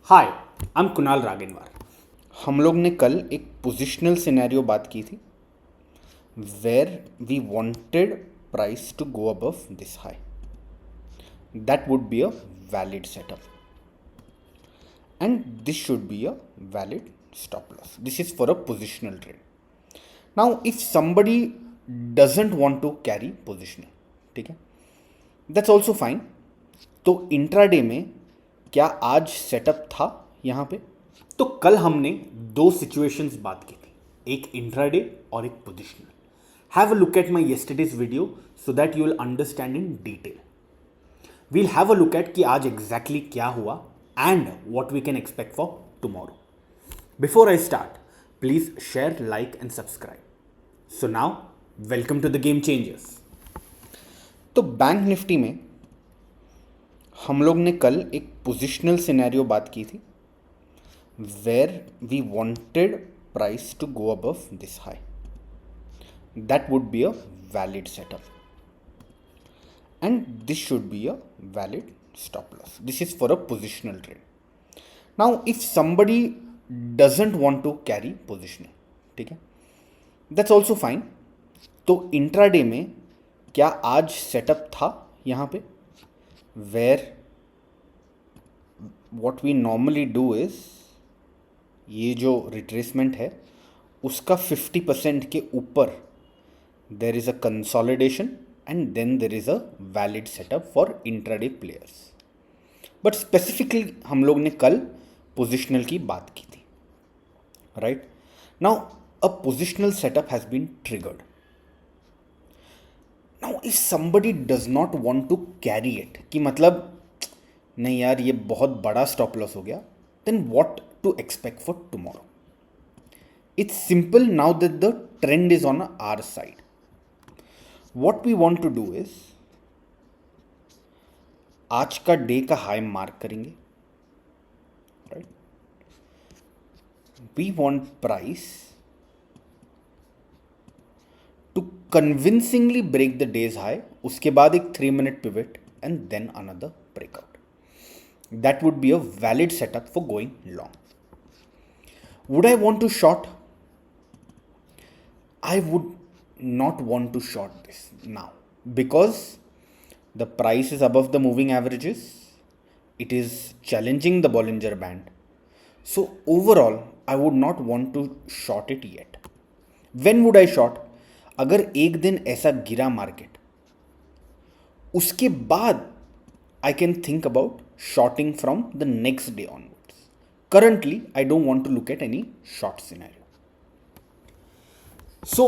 Hi, I am Kunal रागेनवार। हम लोग ने कल एक पोजिशनल सिनेरियो बात की थी where we wanted price to go above this high. That would be a valid setup and this should be a valid stop loss. This is for a positional trade. Now if somebody doesn't want to carry positional, ठीक है, that's also fine. तो intraday में क्या आज setup था यहाँ पे? तो कल हमने दो सिचुएशंस बात की थी, एक इंट्राडे और एक positional. Have a look at my yesterday's video so that you will understand in detail. We'll have a look at कि आज एग्जैक्टली क्या हुआ and what we can expect for tomorrow. Before I start, please share, like and subscribe. So now welcome to the game changers. तो bank Nifty में हम लोग ने कल एक पोजिशनल सिनेरियो बात की थी where we wanted price to go above this high. That would be a valid setup and this should be a valid stop loss. This is for a positional trade. Now if somebody doesn't want to carry positional, ठीक है, that's also fine. तो intraday में क्या आज setup था यहाँ पे where what we normally do is ये जो रिट्रेसमेंट है उसका 50% के ऊपर there is a consolidation and then there is a valid setup for intraday players. But specifically हम लोग ने कल positional की बात की थी, right? Now a positional setup has been triggered. Now if somebody does not want to carry it, कि मतलब नहीं यार ये बहुत बड़ा stop loss हो गया, then what to expect for tomorrow? It's simple now that the trend is on our side. What we want to do is आज का डे का हाई मार्क करेंगे, right. We want price to convincingly break the day's high, उसके बाद एक 3-minute pivot and then another breakout. That would be a valid setup for going long. Would I want to short? I would not want to short this now because the price is above the moving averages. It is challenging the Bollinger Band. So overall, I would not want to short it yet. When would I short? अगर एक दिन ऐसा गिरा market, उसके बाद I can think about shorting from the next day onwards. Currently, I don't want to look at any short scenario. सो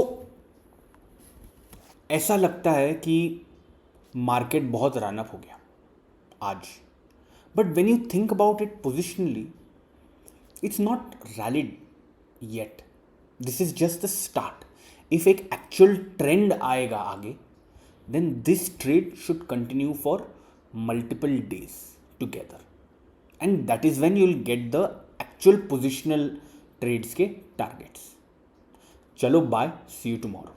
ऐसा लगता है कि मार्केट बहुत रनअप हो गया आज, but when you think about it positionally, it's not rallied yet. This is just the start. If एक actual trend आएगा आगे, then this trade should continue for multiple days together, and that is when you will get the actual positional trades के targets. चलो bye, see you tomorrow.